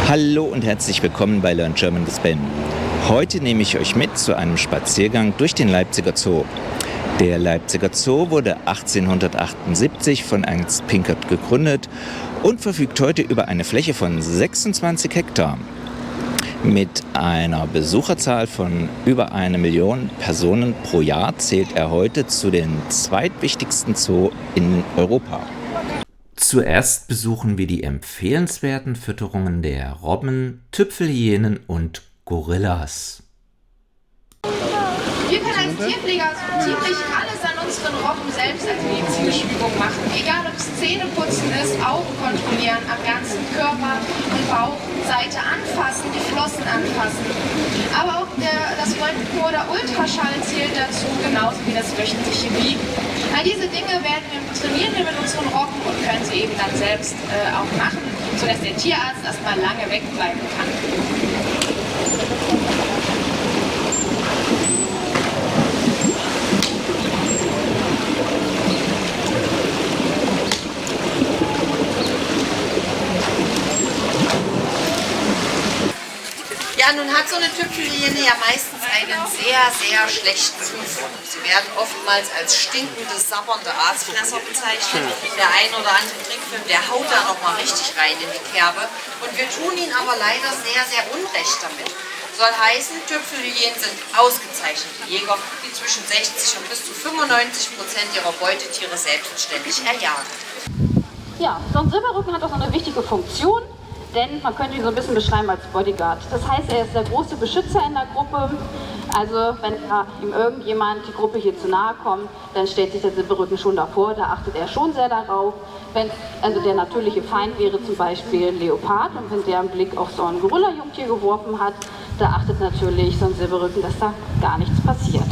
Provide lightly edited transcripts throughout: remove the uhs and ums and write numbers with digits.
Hallo und herzlich willkommen bei Learn German with Ben. Heute nehme ich euch mit zu einem Spaziergang durch den Leipziger Zoo. Der Leipziger Zoo wurde 1878 von Ernst Pinkert gegründet und verfügt heute über eine Fläche von 26 Hektar. Mit einer Besucherzahl von über 1 Million Personen pro Jahr zählt er heute zu den zweitwichtigsten Zoo in Europa. Zuerst besuchen wir die empfehlenswerten Fütterungen der Robben, Tüpfelhyänen und Gorillas. Wir können als Tierpfleger so ziemlich alles an unseren Robben selbst als medizinische Übung machen. Egal ob es Zähneputzen ist, Augen kontrollieren, am ganzen Körper und Bauchseite anfassen, die Flossen anfassen. Aber auch das Röntgen oder Ultraschall zählt dazu, genauso wie das wöchentliche Wiegen. All diese Dinge trainieren wir mit unseren Robben und können sie eben dann selbst auch machen, sodass der Tierarzt erstmal lange wegbleiben kann. Ja, nun hat so eine Tüpfelhyäne ja meistens einen sehr, sehr schlechten Ruf. Sie werden oftmals als stinkende, sabbernde Aasfresser bezeichnet. Der ein oder andere Trickfilm, der haut da nochmal richtig rein in die Kerbe. Und wir tun ihnen aber leider sehr, sehr unrecht damit. Soll heißen, Tüpfelhyänen sind ausgezeichnete Jäger, die zwischen 60 und bis zu 95% ihrer Beutetiere selbstständig erjagen. Ja, so ein Silberrücken hat auch so eine wichtige Funktion. Denn man könnte ihn so ein bisschen beschreiben als Bodyguard. Das heißt, er ist der große Beschützer in der Gruppe. Also wenn ihm irgendjemand die Gruppe hier zu nahe kommt, dann stellt sich der Silberrücken schon davor, da achtet er schon sehr darauf. Wenn also der natürliche Feind wäre zum Beispiel ein Leopard und wenn der einen Blick auf so ein Gorilla-Jungtier geworfen hat, da achtet natürlich so ein Silberrücken, dass da gar nichts passiert.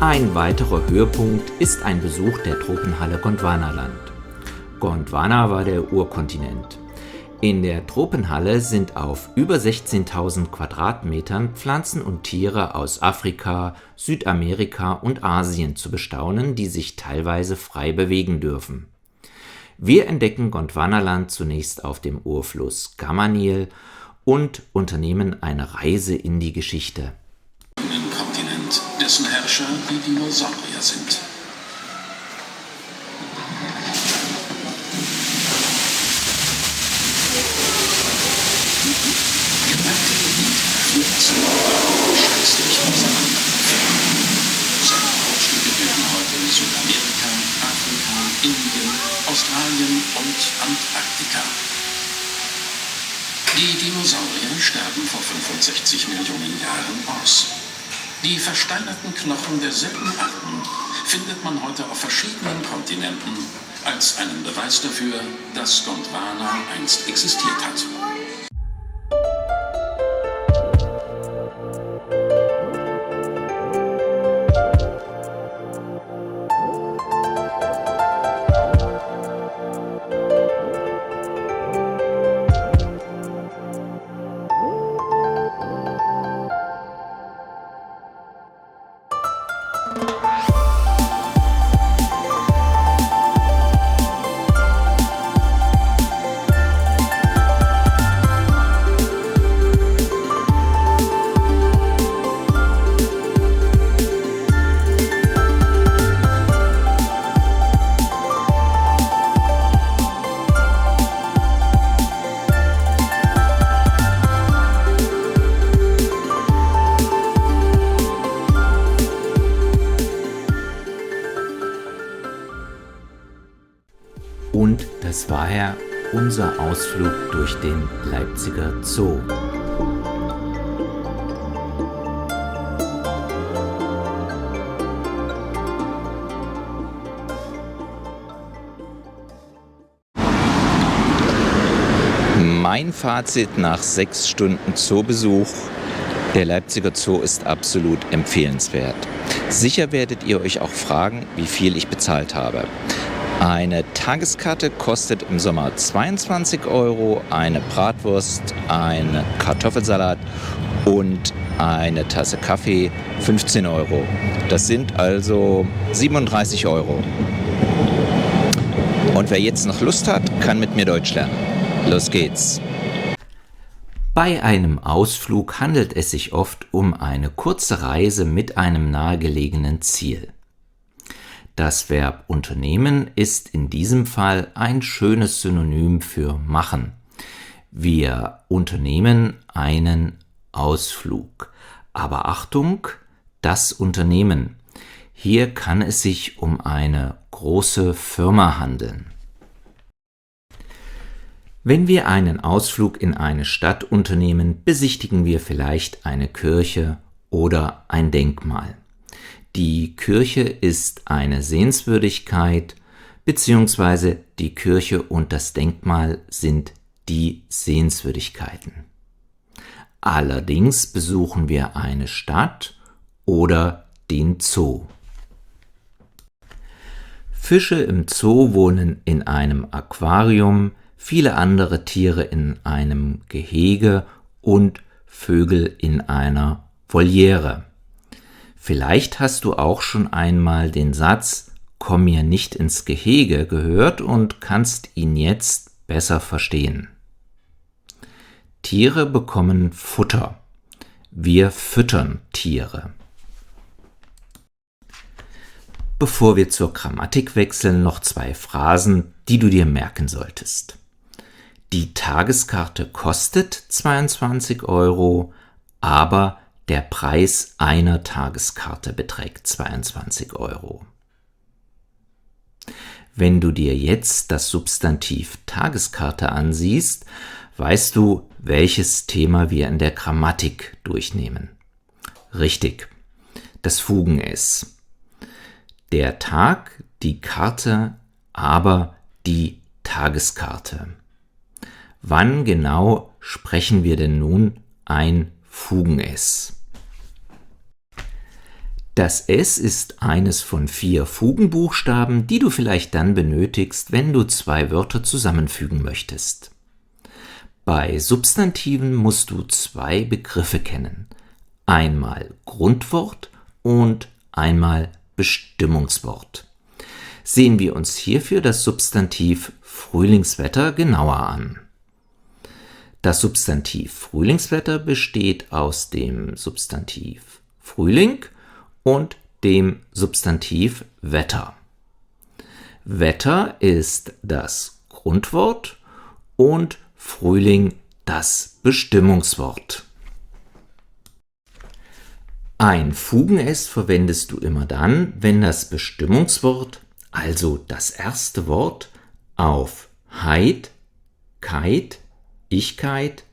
Ein weiterer Höhepunkt ist ein Besuch der Tropenhalle Gondwanaland. Gondwana war der Urkontinent. In der Tropenhalle sind auf über 16.000 Quadratmetern Pflanzen und Tiere aus Afrika, Südamerika und Asien zu bestaunen, die sich teilweise frei bewegen dürfen. Wir entdecken Gondwanaland zunächst auf dem Urfluss Gamanil und unternehmen eine Reise in die Geschichte. Kontinent, dessen Herrscher die Dinosaurier sind. Gewaltige Niederpflanzen scheußlich auseinander. Seine Hauptstücke bilden heute Südamerika, Afrika, Indien, Australien und Antarktika. Die Dinosaurier sterben vor 65 Millionen Jahren aus. Die versteinerten Knochen derselben Arten findet man heute auf verschiedenen Kontinenten als einen Beweis dafür, dass Gondwana einst existiert hat. Und das war ja unser Ausflug durch den Leipziger Zoo. Mein Fazit nach 6 Stunden Zoobesuch: Der Leipziger Zoo ist absolut empfehlenswert. Sicher werdet ihr euch auch fragen, wie viel ich bezahlt habe. Eine Tageskarte kostet im Sommer 22 €, eine Bratwurst, ein Kartoffelsalat und eine Tasse Kaffee 15 €. Das sind also 37 €. Und wer jetzt noch Lust hat, kann mit mir Deutsch lernen. Los geht's! Bei einem Ausflug handelt es sich oft um eine kurze Reise mit einem nahegelegenen Ziel. Das Verb unternehmen ist in diesem Fall ein schönes Synonym für machen. Wir unternehmen einen Ausflug. Aber Achtung, das Unternehmen. Hier kann es sich um eine große Firma handeln. Wenn wir einen Ausflug in eine Stadt unternehmen, besichtigen wir vielleicht eine Kirche oder ein Denkmal. Die Kirche ist eine Sehenswürdigkeit, beziehungsweise die Kirche und das Denkmal sind die Sehenswürdigkeiten. Allerdings besuchen wir eine Stadt oder den Zoo. Fische im Zoo wohnen in einem Aquarium, viele andere Tiere in einem Gehege und Vögel in einer Voliere. Vielleicht hast du auch schon einmal den Satz „Komm mir nicht ins Gehege" gehört und kannst ihn jetzt besser verstehen. Tiere bekommen Futter. Wir füttern Tiere. Bevor wir zur Grammatik wechseln, noch 2 Phrasen, die du dir merken solltest. Die Tageskarte kostet 22 €, aber der Preis einer Tageskarte beträgt 22 €. Wenn du dir jetzt das Substantiv Tageskarte ansiehst, weißt du, welches Thema wir in der Grammatik durchnehmen. Richtig, das Fugen-S. Der Tag, die Karte, aber die Tageskarte. Wann genau sprechen wir denn nun ein Fugen-S? Das S ist eines von 4 Fugenbuchstaben, die du vielleicht dann benötigst, wenn du 2 Wörter zusammenfügen möchtest. Bei Substantiven musst du 2 Begriffe kennen. Einmal Grundwort und einmal Bestimmungswort. Sehen wir uns hierfür das Substantiv Frühlingswetter genauer an. Das Substantiv Frühlingswetter besteht aus dem Substantiv Frühling und dem Substantiv Wetter. Wetter ist das Grundwort und Frühling das Bestimmungswort. Ein Fugen-S verwendest du immer dann, wenn das Bestimmungswort, also das erste Wort, auf Heit, Keit, Ichkeit,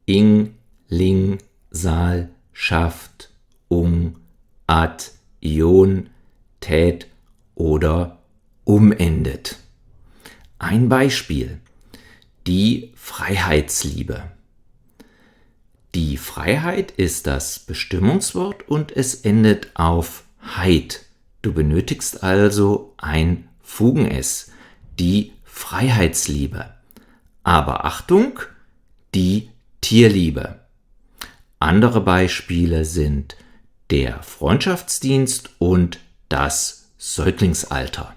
Ing, Ling, Sal, Schaft, Ung, Ad, Ion, Tät oder endet. Ein Beispiel: die Freiheitsliebe. Die Freiheit ist das Bestimmungswort und es endet auf Heit. Du benötigst also ein Fugen-S, die Freiheitsliebe. Aber Achtung, die Tierliebe. Andere Beispiele sind der Freundschaftsdienst und das Säuglingsalter.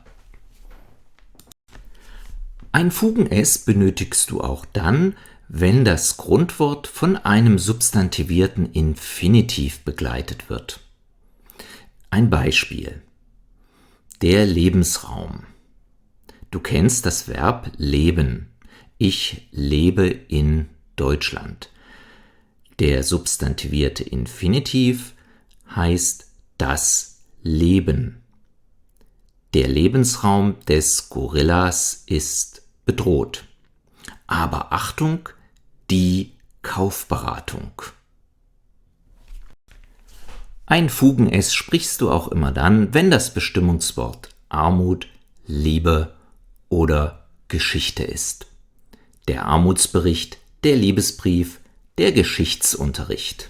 Ein Fugen-S benötigst du auch dann, wenn das Grundwort von einem substantivierten Infinitiv begleitet wird. Ein Beispiel: der Lebensraum. Du kennst das Verb leben. Ich lebe in Deutschland. Der substantivierte Infinitiv heißt das Leben. Der Lebensraum des Gorillas ist bedroht. Aber Achtung, die Kaufberatung. Ein Fugen-S sprichst du auch immer dann, wenn das Bestimmungswort Armut, Liebe oder Geschichte ist. Der Armutsbericht, der Liebesbrief, der Geschichtsunterricht.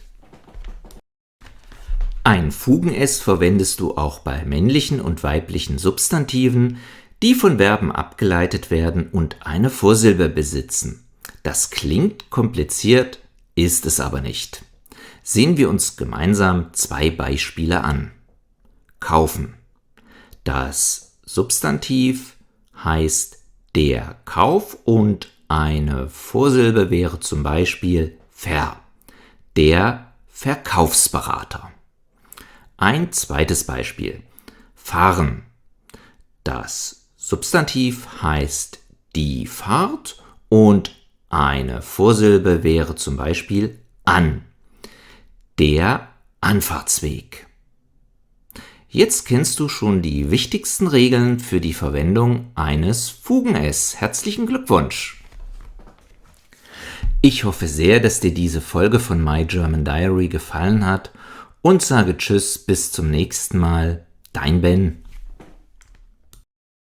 Ein Fugen-S verwendest du auch bei männlichen und weiblichen Substantiven, die von Verben abgeleitet werden und eine Vorsilbe besitzen. Das klingt kompliziert, ist es aber nicht. Sehen wir uns gemeinsam 2 Beispiele an. Kaufen. Das Substantiv heißt der Kauf und eine Vorsilbe wäre zum Beispiel Ver. Der Verkaufsberater. Ein zweites Beispiel. Fahren. Das Substantiv heißt die Fahrt und eine Vorsilbe wäre zum Beispiel an. Der Anfahrtsweg. Jetzt kennst du schon die wichtigsten Regeln für die Verwendung eines Fugen-S. Herzlichen Glückwunsch! Ich hoffe sehr, dass dir diese Folge von My German Diary gefallen hat und sage Tschüss, bis zum nächsten Mal. Dein Ben.